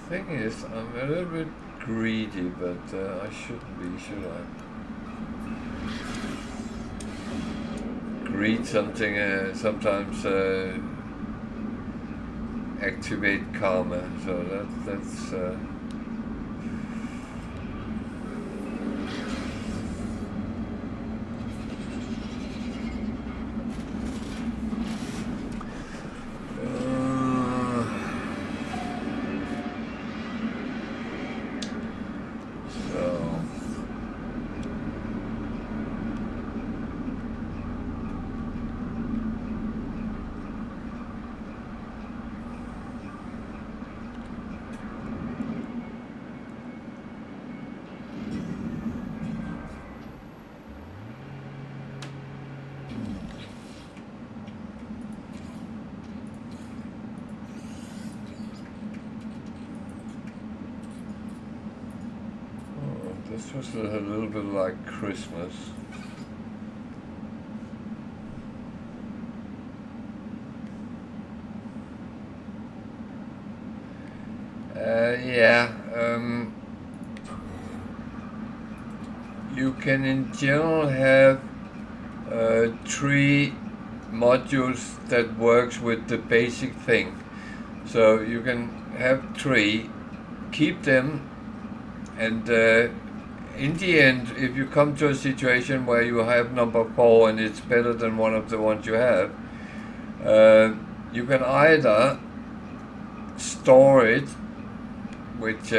Thing is, I'm a little bit greedy, but I shouldn't be, should I? Greed something sometimes activate karma, so that's so. This was a little bit like Christmas. Yeah, you can in general have 3 modules that works with the basic thing. So you can have 3, keep them, and in the end, if you come to a situation where you have number 4 and it's better than one of the ones you have, you can either store it, which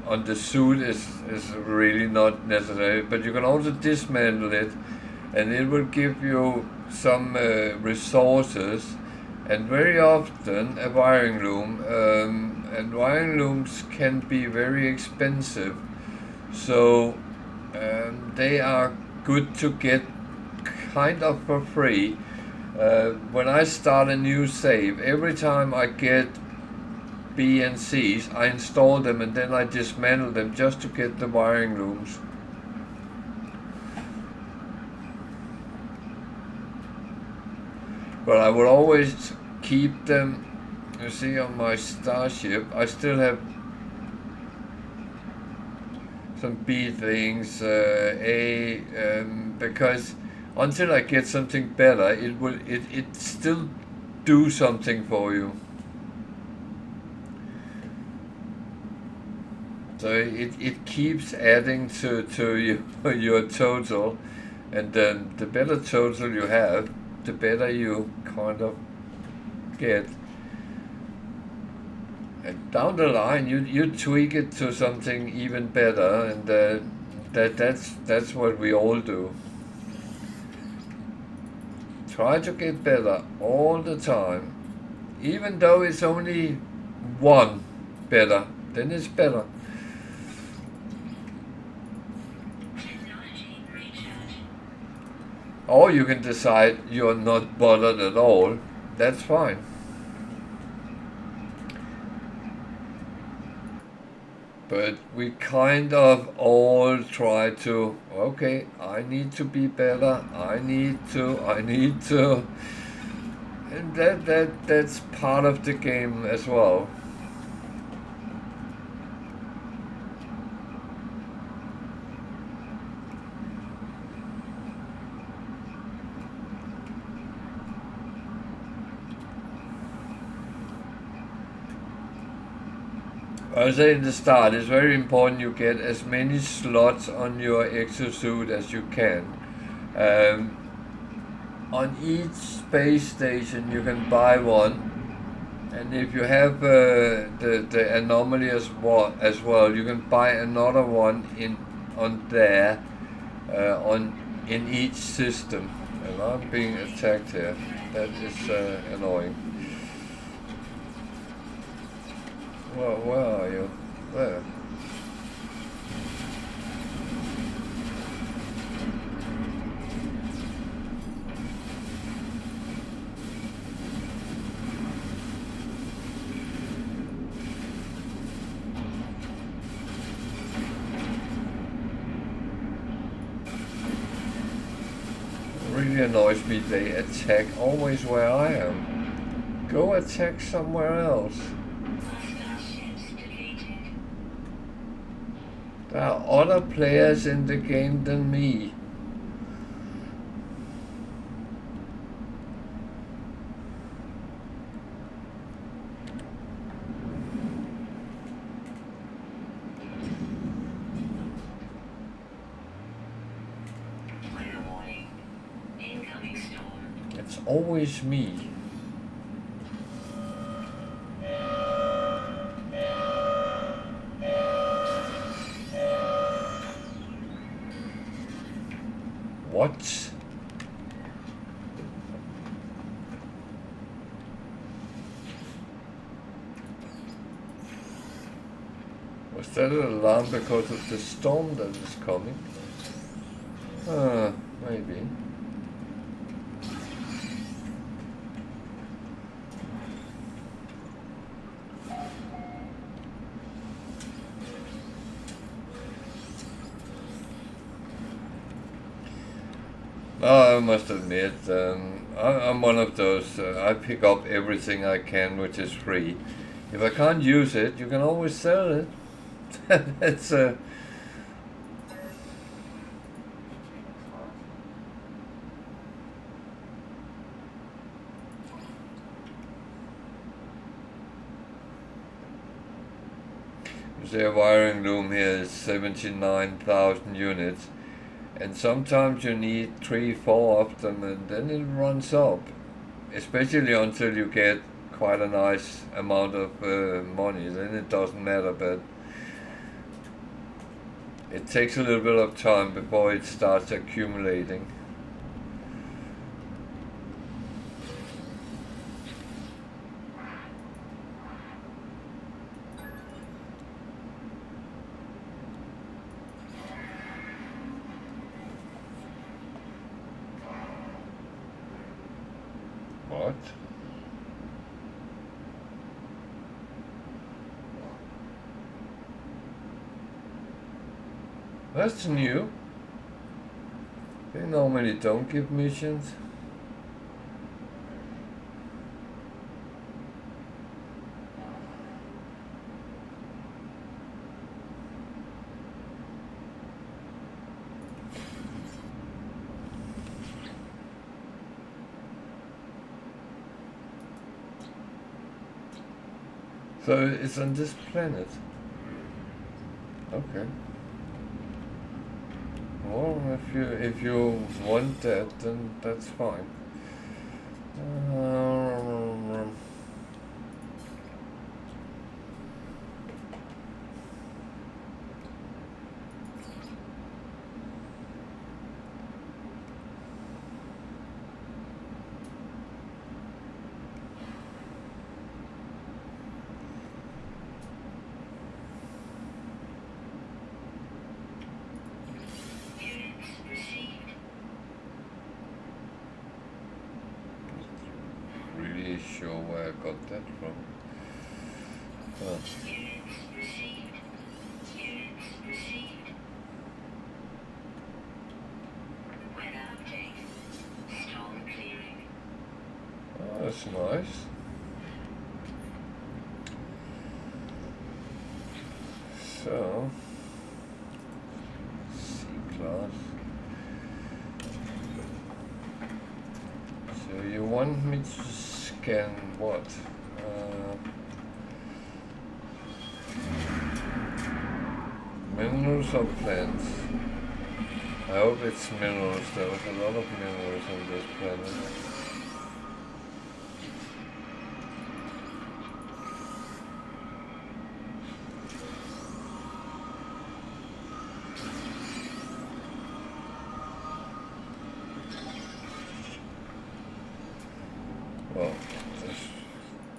on the suit is really not necessary, but you can also dismantle it, and it will give you some resources, and very often a wiring loom, and wiring looms can be very expensive, so they are good to get kind of for free. When I start a new save, every time I get B and C's, I install them and then I dismantle them just to get the wiring looms. But I will always keep them. You see, on my starship, I still have some B things, because until I get something better, it still do something for you. So it keeps adding to your total, and then the better total you have, the better you kind of get. And down the line, you tweak it to something even better, and that's what we all do. Try to get better all the time, even though it's only one better, then it's better. Or you can decide you're not bothered at all. That's fine. But we kind of all try to, okay, I need to be better, I need to. And that's part of the game as well. I say in the start, it's very important you get as many slots on your exosuit as you can. On each space station you can buy one, and if you have the anomaly as well, you can buy another one on there, in each system. And I'm being attacked here. That is annoying. Well, where are you? There. It really annoys me they attack always where I am. Go attack somewhere else. There are other players in the game than me. It's always me. What? Was that an alarm because of the storm that is coming? Maybe. I must admit, I'm one of those, I pick up everything I can which is free. If I can't use it, you can always sell it. That's You see, a wiring loom here is 79,000 units. And sometimes you need 3-4 of them, and then it runs up, especially until you get quite a nice amount of money. Then it doesn't matter, but it takes a little bit of time before it starts accumulating. What? That's new. They normally don't give missions. So it's on this planet. Okay. Well, if you want that, then that's fine. Really sure where I got that from. Oh, that's nice. So, C-class. So you want me to scan what? Minerals or plants? I hope it's minerals. There was a lot of minerals on this planet. Well, just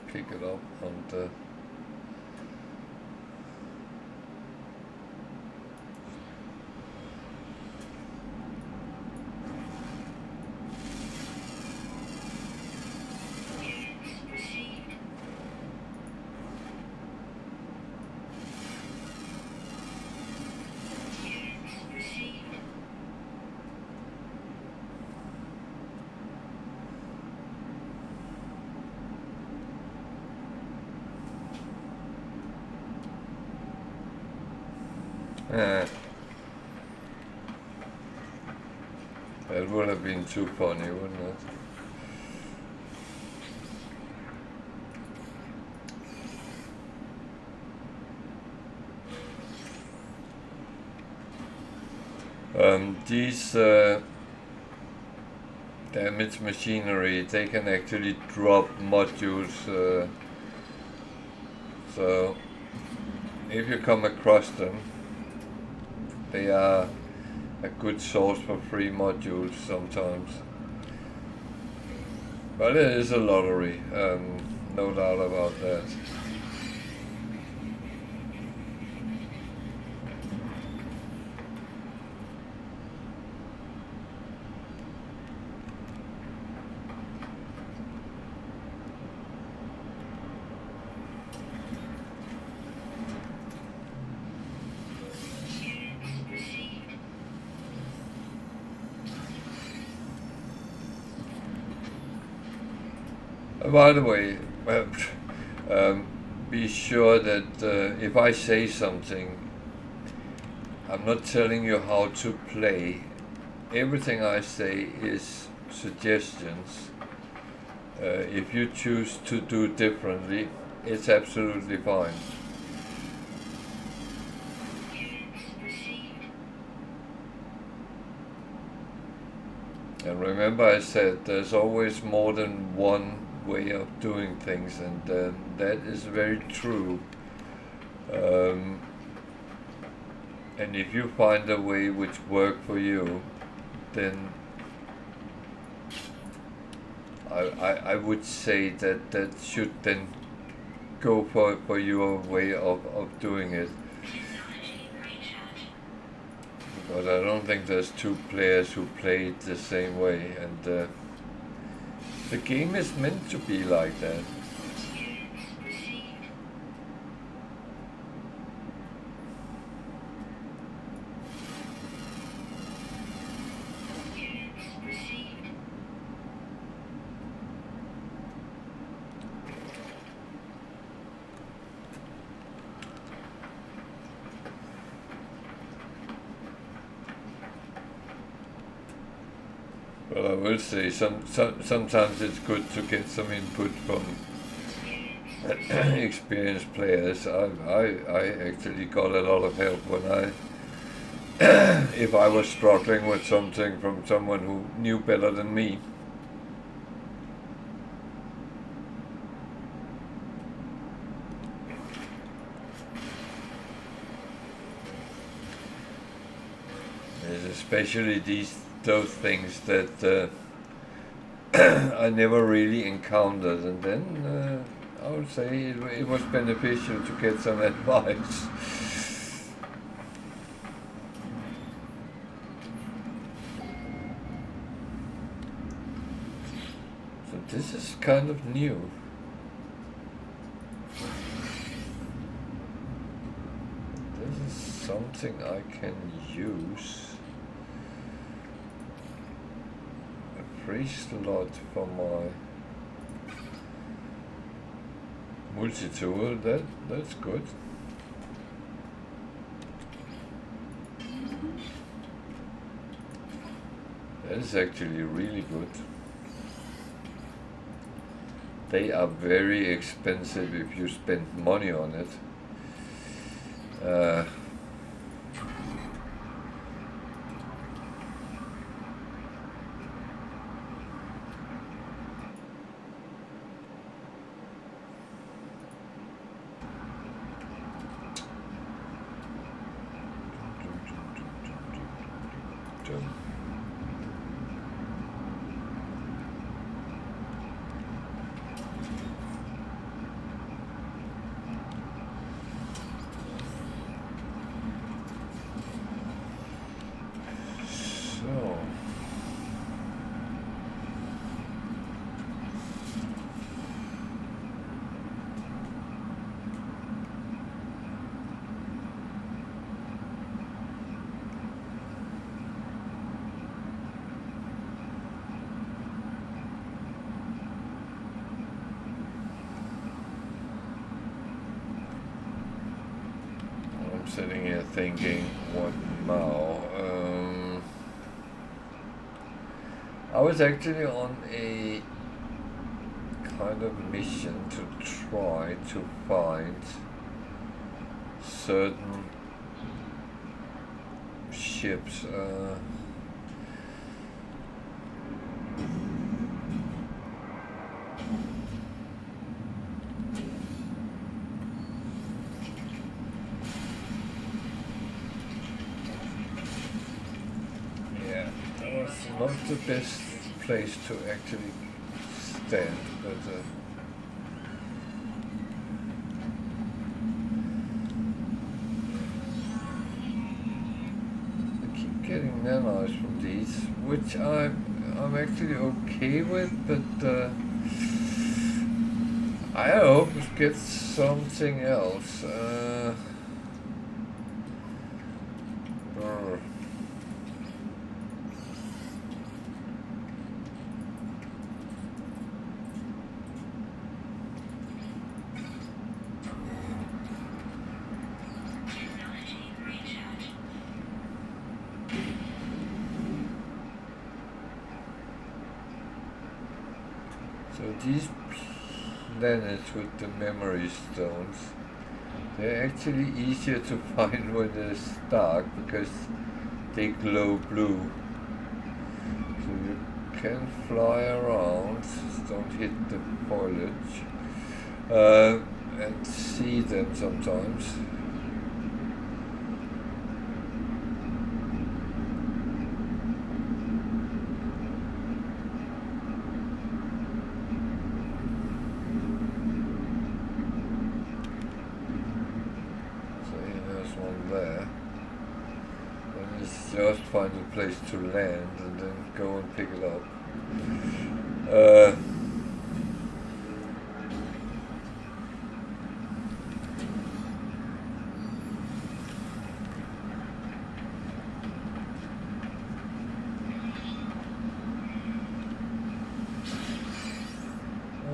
pick it up and Uh, that would have been too funny, wouldn't it? These damaged machinery, they can actually drop modules, so if you come across them, they are a good source for free modules sometimes. But it is a lottery, no doubt about that. By the way, be sure that if I say something, I'm not telling you how to play. Everything I say is suggestions. If you choose to do differently, it's absolutely fine. And remember I said there's always more than one way of doing things, and that is very true. And if you find a way which works for you, then I would say that should then go for your way of doing it. Because I don't think there's two players who play it the same way, and the game is meant to be like that. Well, I will say sometimes it's good to get some input from experienced players. I actually got a lot of help when if I was struggling with something from someone who knew better than me. There's especially those things that I never really encountered, and then I would say it was beneficial to get some advice. So this is kind of new. This is something I can use. Free slot for my multi-tool, that's good. That is actually really good. They are very expensive if you spend money on it. sitting here thinking, what now? I was actually on a kind of mission to try to find certain ships. Yeah, that was not the best place to actually stand, but I keep getting nanos from these, which I'm actually okay with, but I hope it gets something else. So these planets with the memory stones, they're actually easier to find when it's dark because they glow blue. So you can fly around, just don't hit the foliage, and see them sometimes. There, and it's just find a place to land and then go and pick it up.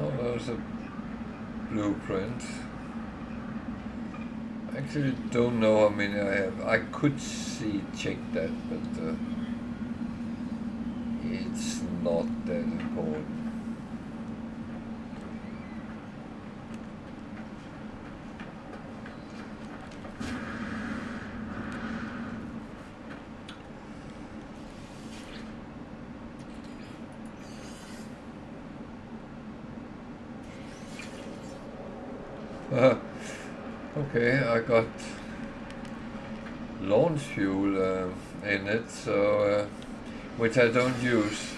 Oh, there's a blueprint. I actually don't know how many I have. I could check that, but it's not that important. Okay, I got launch fuel in it, so which I don't use.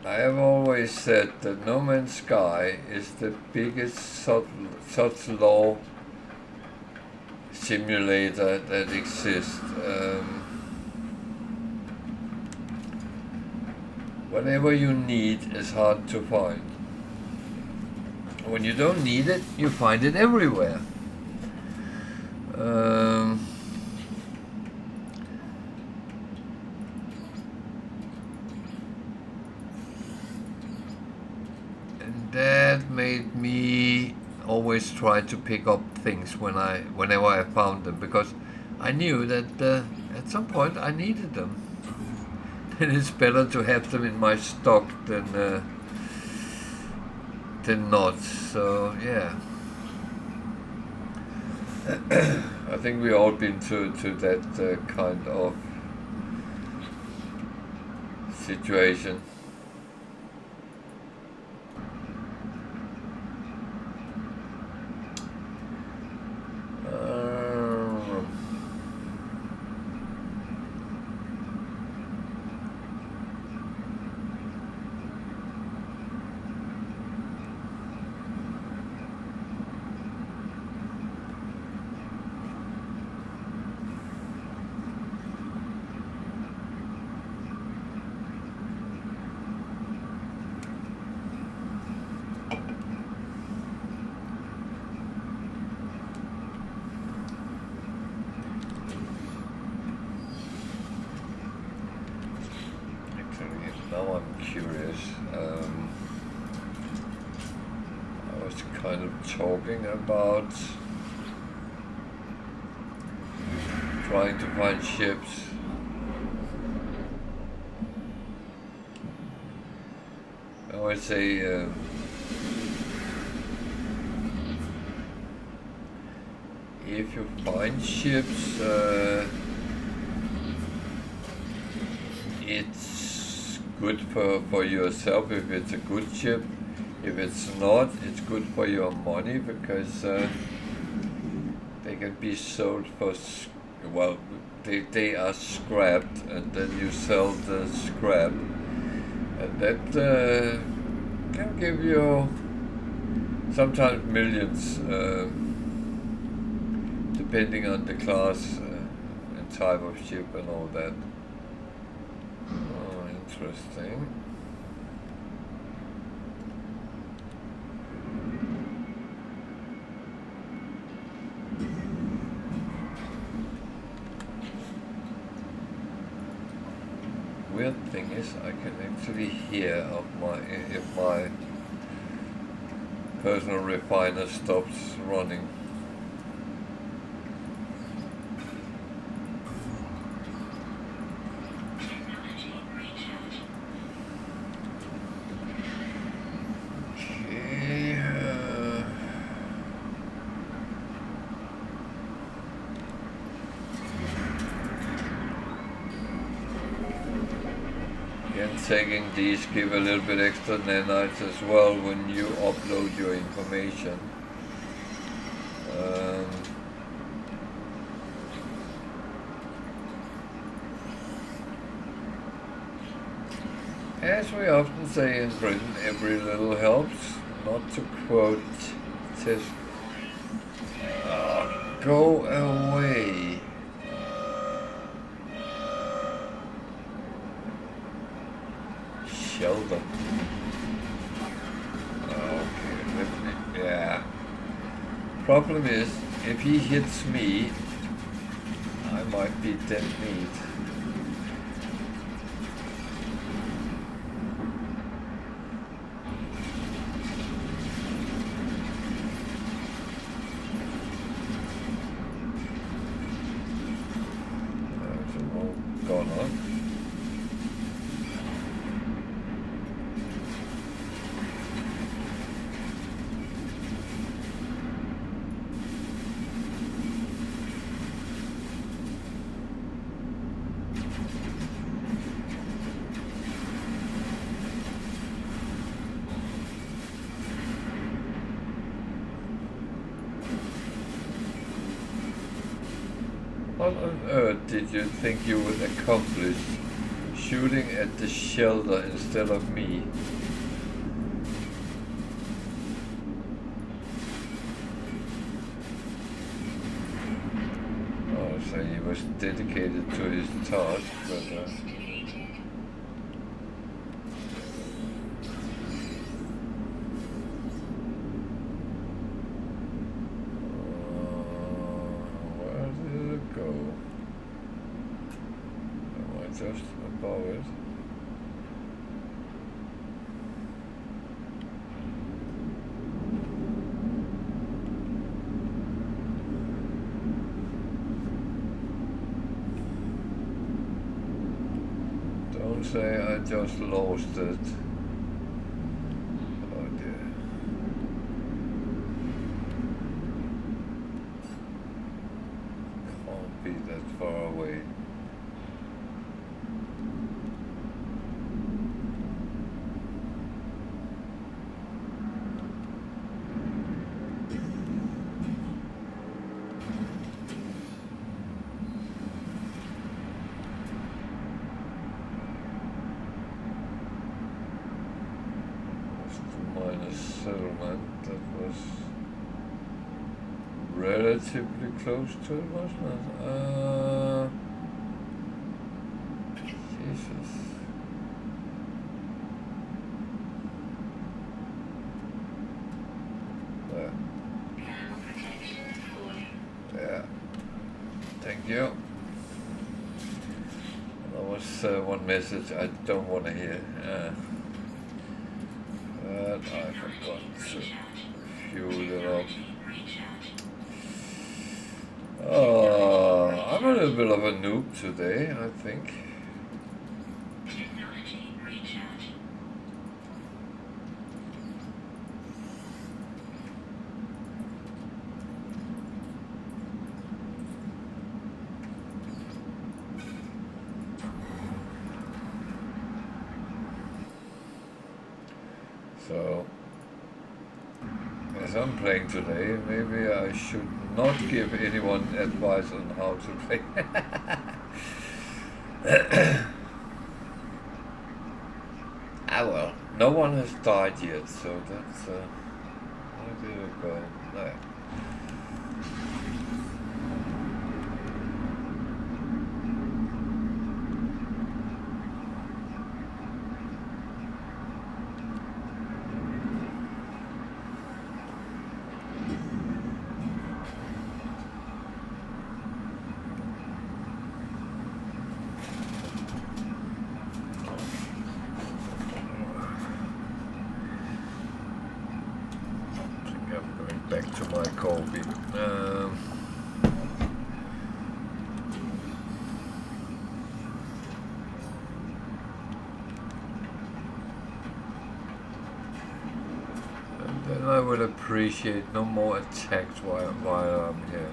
I have always said that No Man's Sky is the biggest such law simulator that exists. Whatever you need is hard to find. When you don't need it, you find it everywhere. And that made me always try to pick up things whenever I found them, because I knew that at some point I needed them. And it's better to have them in my stock than not. So yeah, I think we all been to that kind of situation. Now I'm curious. I was kind of talking about trying to find ships. I would say if you find ships, it's good for yourself if it's a good ship. If it's not, it's good for your money because they can be sold for, well, they are scrapped and then you sell the scrap. And that can give you sometimes millions, depending on the class and type of ship and all that. Oh, interesting. Weird thing is, I can actually hear if my personal refiner stops running. Taking these give a little bit extra nanites as well when you upload your information. As we often say in Britain, every little helps. Not to quote Tis. Go away. Shelter. Okay, yeah. Problem is, if he hits me, I might be dead meat. What on earth did you think you would accomplish shooting at the shelter instead of me? Oh, so he was dedicated to his task, but just above it. Don't say I just lost it. Oh dear. Can't be that far away. Settlement that was relatively close to it, wasn't it? Jesus. There. Yeah. Thank you. That was That's one message I don't want to hear. But I forgot to fuel it up. I'm a little bit of a noob today, I think. So, as I'm playing today, maybe I should not give anyone advice on how to play. Well, no one has died yet, so that's how did it go? No. Back to my coffee. And then I would appreciate no more attacks while I'm here.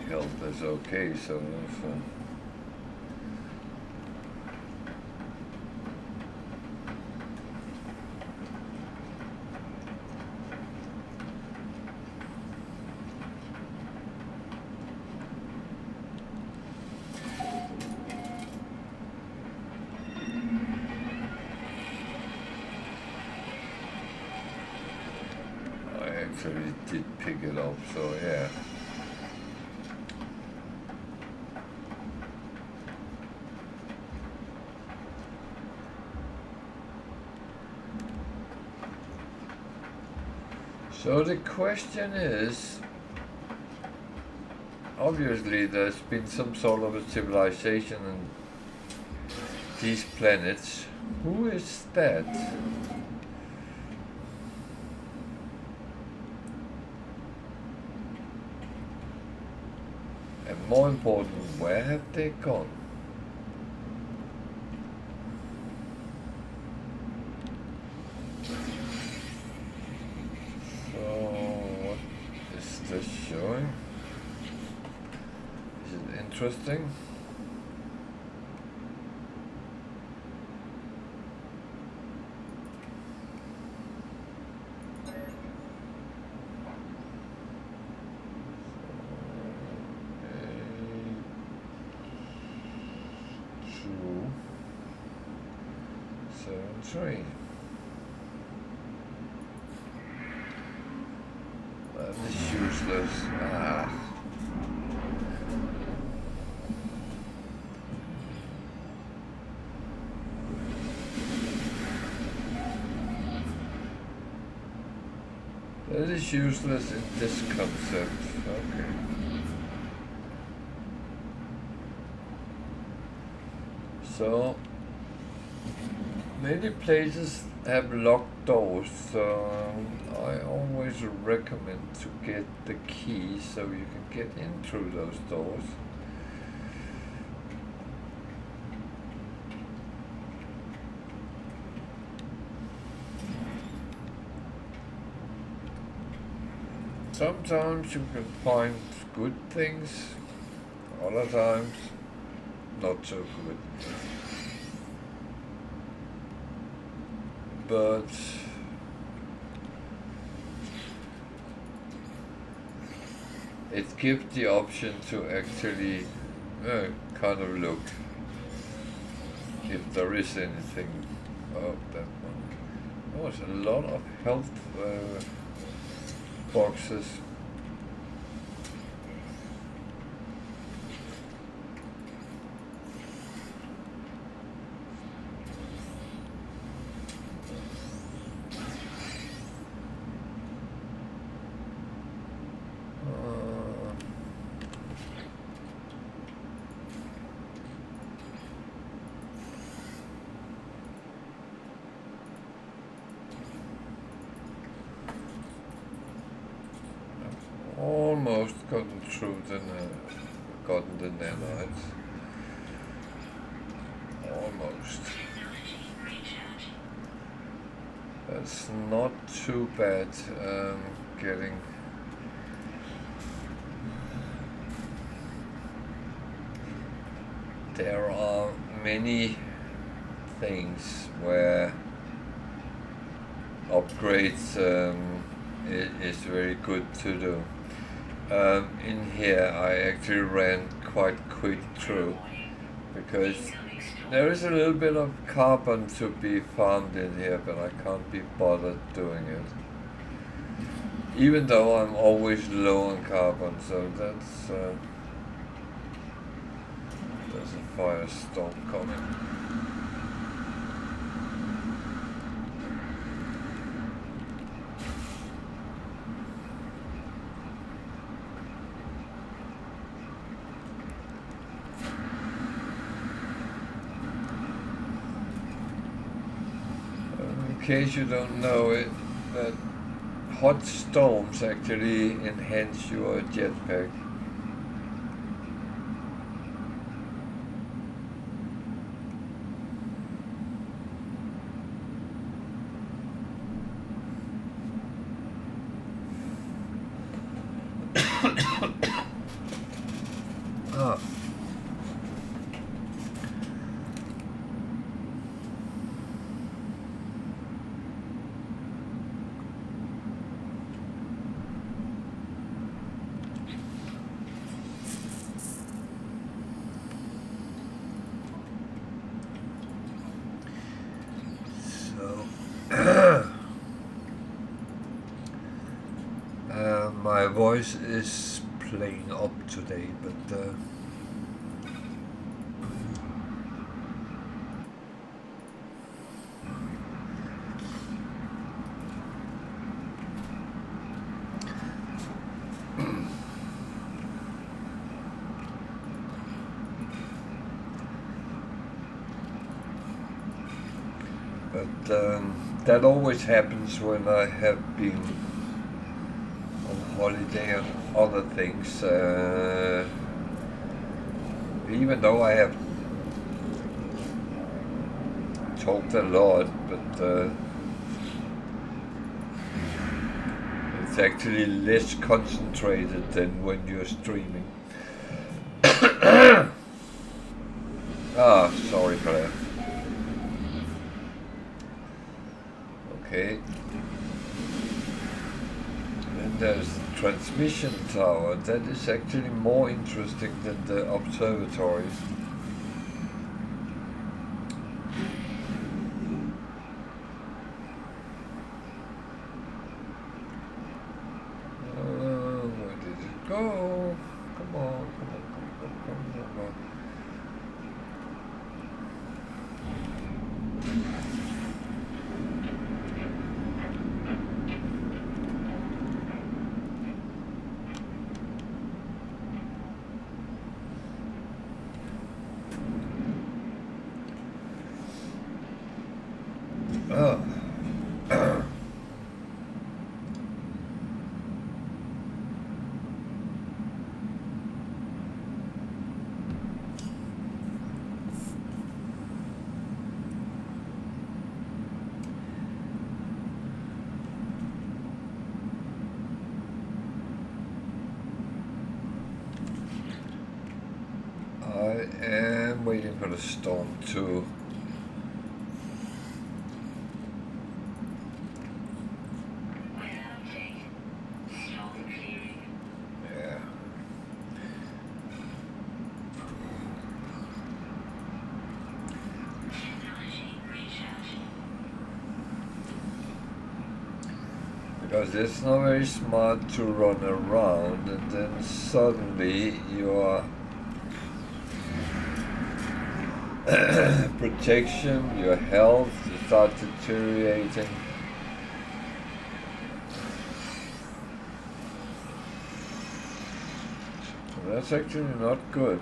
Health is okay, so I actually did pick it up, so yeah. So the question is, obviously there's been some sort of a civilization on these planets. Who is that? And more important, where have they gone? Showing? Is it interesting? Two, 7, 3. That is useless. That is useless in this concept. Okay. So many places have locked doors, so I always recommend to get the key so you can get in through those doors. Sometimes you can find good things, other times not so good. but it gives the option to actually kind of look if there is anything. Oh, that one. Oh, it's a lot of health boxes. Almost gotten through gotten the nanites. Almost. That's not too bad. Getting. There are many things where upgrades is very good to do. In here I actually ran quite quick through because there is a little bit of carbon to be farmed in here, but I can't be bothered doing it. Even though I'm always low on carbon, so that's there's a firestorm coming. In case you don't know it, that hot storms actually enhance your jetpack. Ah. My voice is playing up today, but that always happens when I have been on holiday and other things. Even though I have talked a lot, but it's actually less concentrated than when you're streaming. Ah, sorry for that. Okay. And there's the transmission tower. That is actually more interesting than the observatory. Where did it go? Come on, come on, come on, come on, come on. I am waiting for the storm to Because it's not very smart to run around and then suddenly your protection, your health start deteriorating. So that's actually not good.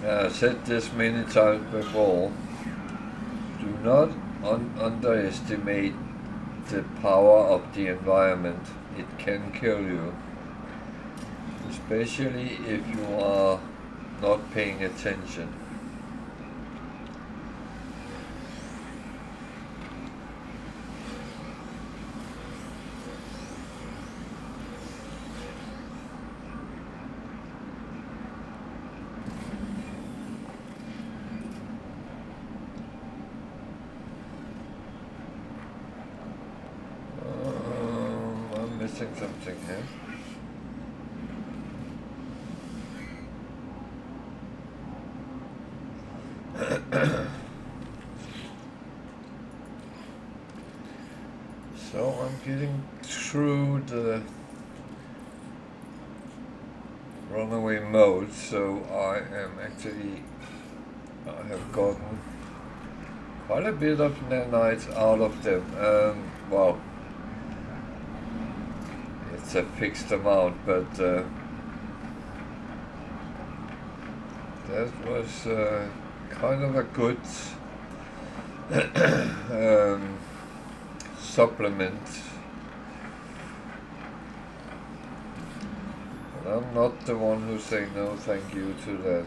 I've said this many times before, do not underestimate the power of the environment. It can kill you, especially if you are not paying attention. I'm missing something here. So I'm getting through the runaway mode, so I have gotten quite a bit of nanites out of them. Well, it's a fixed amount, but that was kind of a good supplement. And I'm not the one who say no thank you to that.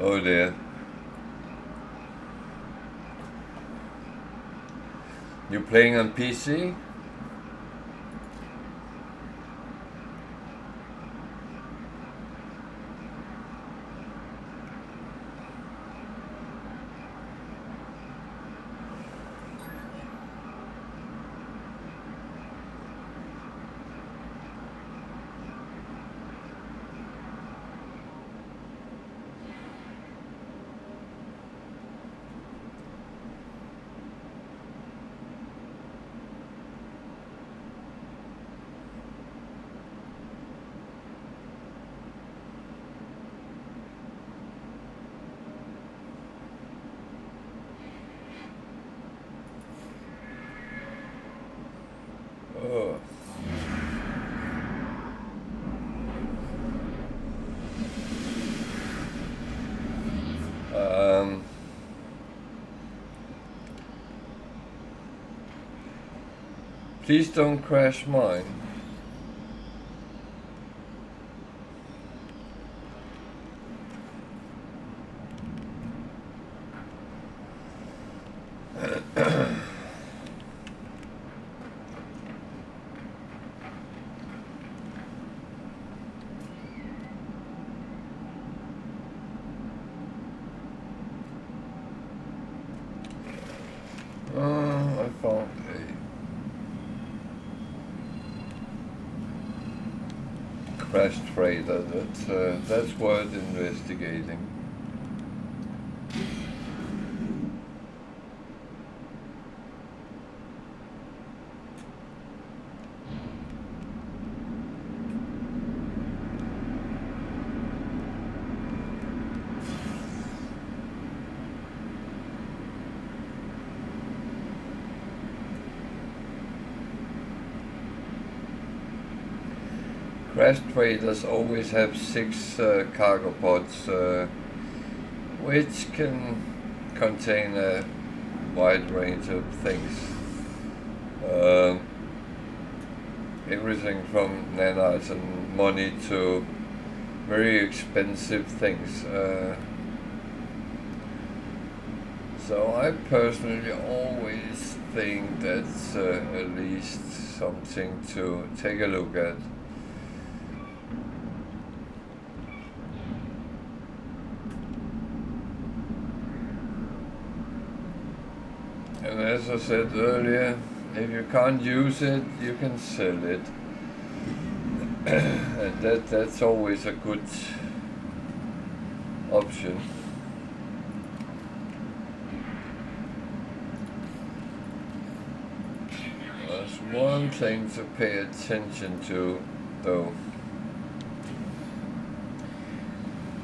Oh dear. You playing on PC? Oh. Please don't crash mine. I found a crashed freighter. That's worth investigating. Crashed freighters always have 6 cargo pods, which can contain a wide range of things. Everything from nanites and money to very expensive things. So So I personally always think that's at least something to take a look at. And as I said earlier, if you can't use it, you can sell it. And that's always a good option. There's one thing to pay attention to though,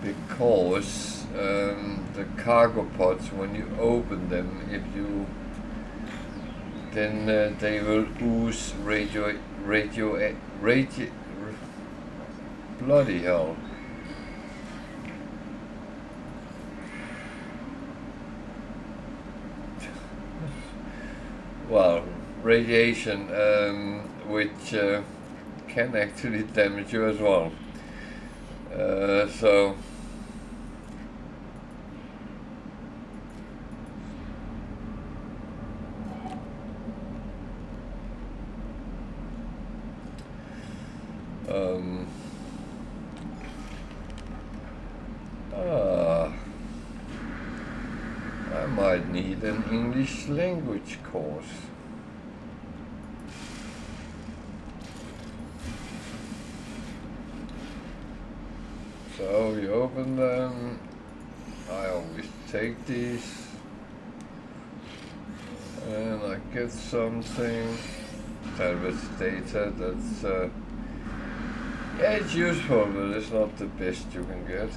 because the cargo pods, when you open them, then they will ooze bloody hell. Well, radiation, which can actually damage you as well. So I might need an English language course. So you open them. I always take these and I get something. Salvage data. That's yeah, it's useful, but it's not the best you can get.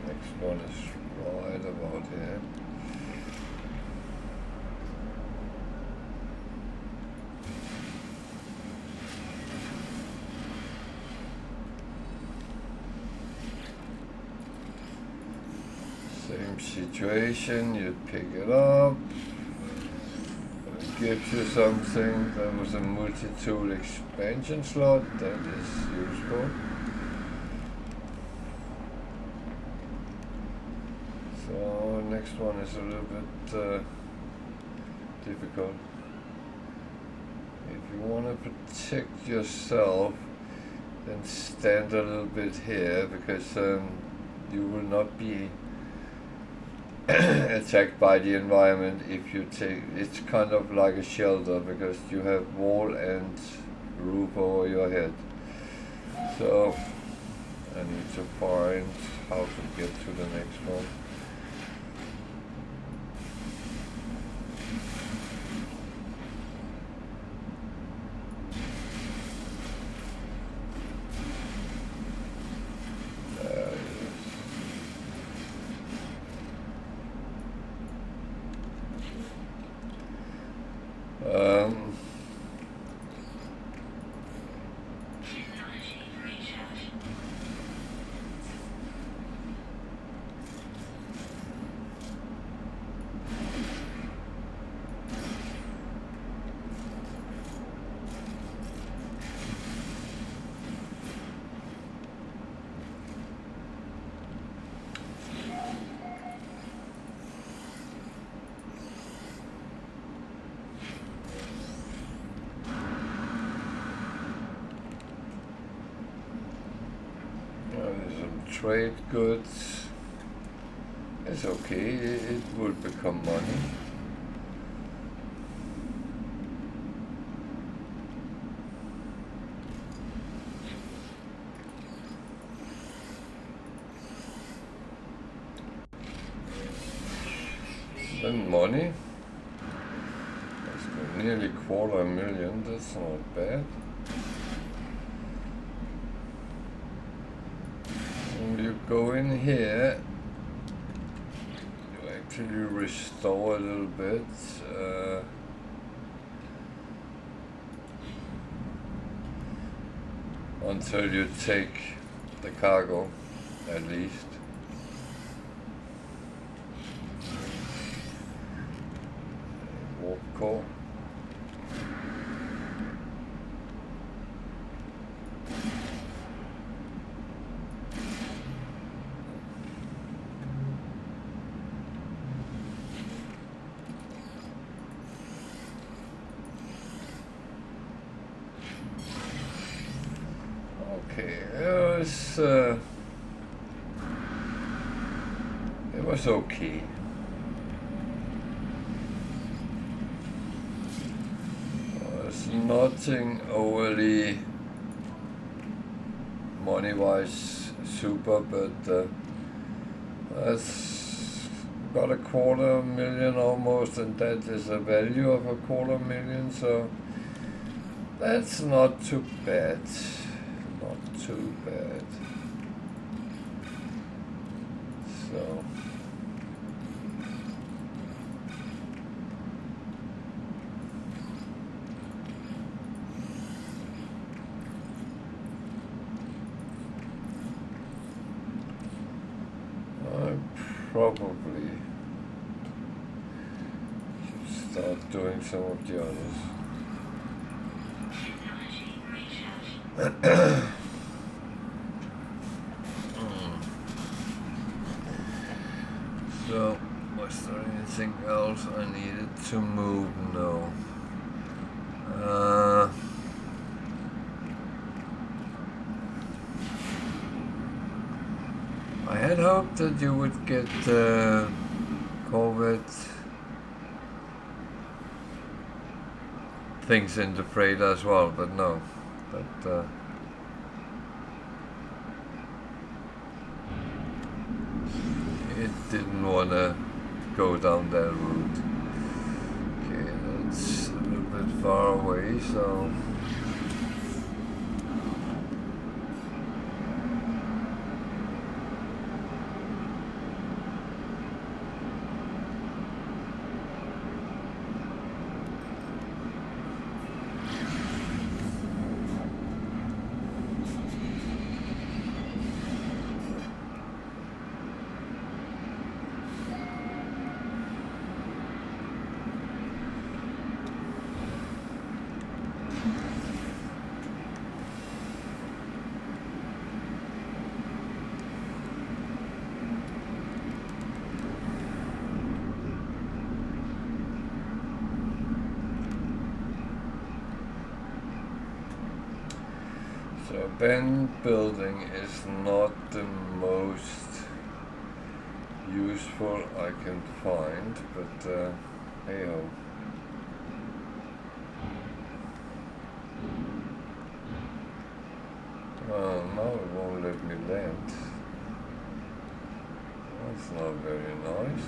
Next one is right about here. Same situation, you'd pick it up. Gives you something. That was a multi-tool expansion slot. That is useful. So next one is a little bit difficult. If you want to protect yourself, then stand a little bit here, because you will not be attacked by the environment if you take. It's kind of like a shelter, because you have wall and roof over your head. So I need to find how to get to the next one. Trade goods. It's okay, it will become money. Then money. That's nearly $250,000, that's not bad. You go in here, you actually restore a little bit. Until you take the cargo, at least. Warp core. Okay, it was okay. It's nothing overly money-wise super, but it's got 250,000 almost, and that is a value of 250,000, so that's not too bad. Not too bad. So I probably should start doing some of the others. So, was there anything else I needed to move? No. I had hoped that you would get COVID things in the freight as well, but no. But it didn't want to go down that route. Okay, that's a little bit far away, so band building is not the most useful I can find, but hey ho. Oh, now it won't let me land. That's not very nice.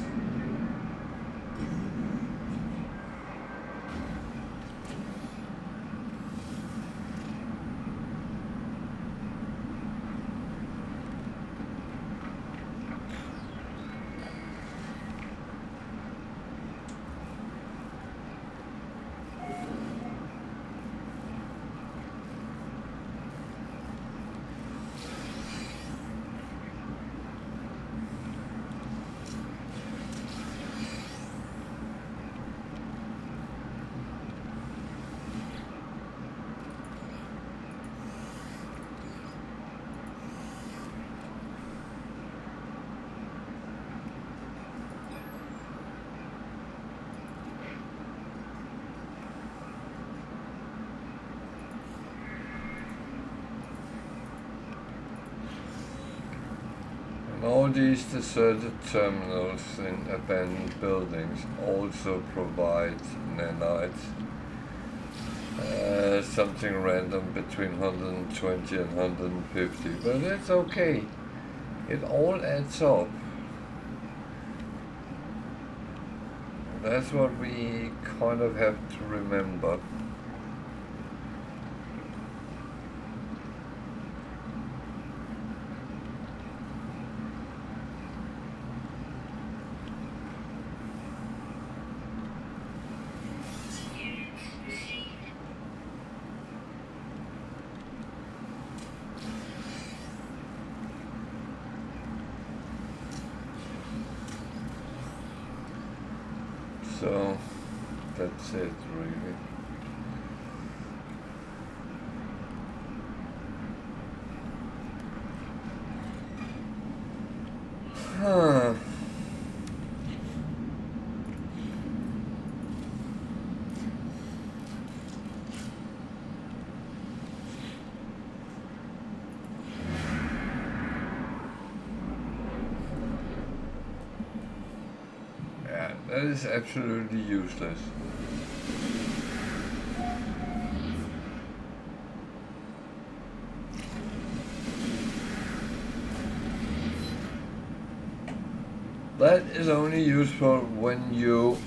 All these deserted terminals in abandoned buildings also provide nanites, something random between 120 and 150, but it's okay. It all adds up. That's what we kind of have to remember. So that's it, really. Huh. That is absolutely useless. That is only useful when you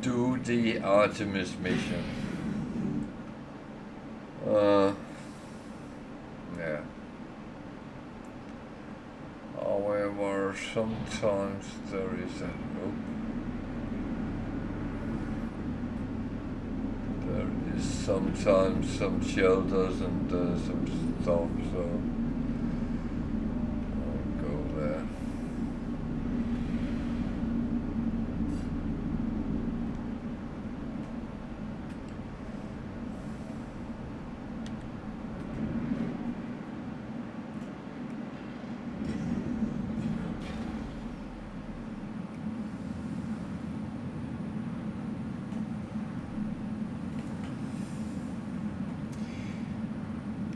do the Artemis mission. Yeah. However, sometimes there is a there is sometimes some shelters and some stuff, so I'll go there.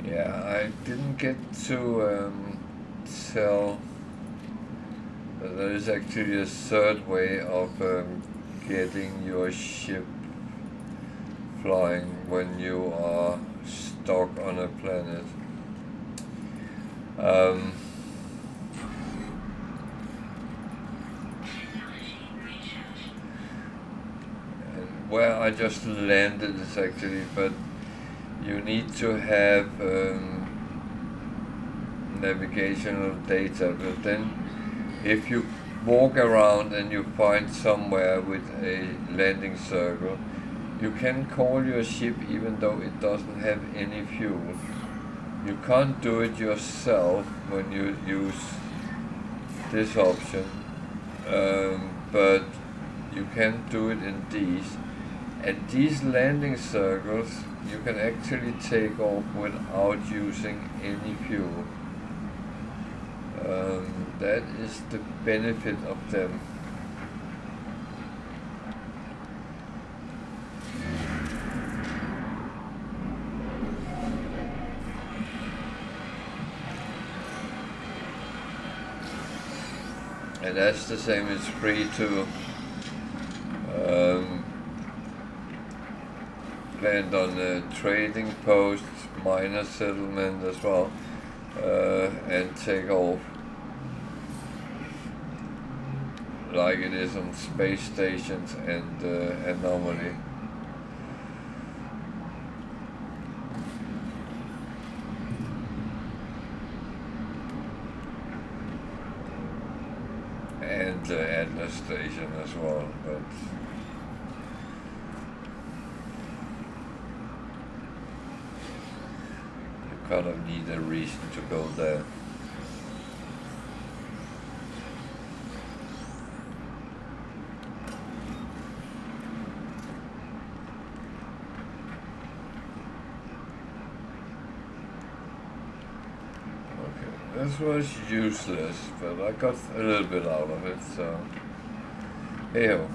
Yeah, I didn't get to tell that there is actually a third way of getting your ship flying when you are stuck on a planet. And where I just landed is actually, but you need to have navigational data, but then if you walk around and you find somewhere with a landing circle, you can call your ship even though it doesn't have any fuel. You can't do it yourself when you use this option, but you can do it in these. And these landing circles you can actually take off without using any fuel. That is the benefit of them. And that's the same, it's free to land on a trading post, minor settlement as well, and take off like it is on space stations and anomaly. And the Atlas station as well, but you kind of need a reason to go there. This was useless, but I got a little bit out of it, so hey-ho.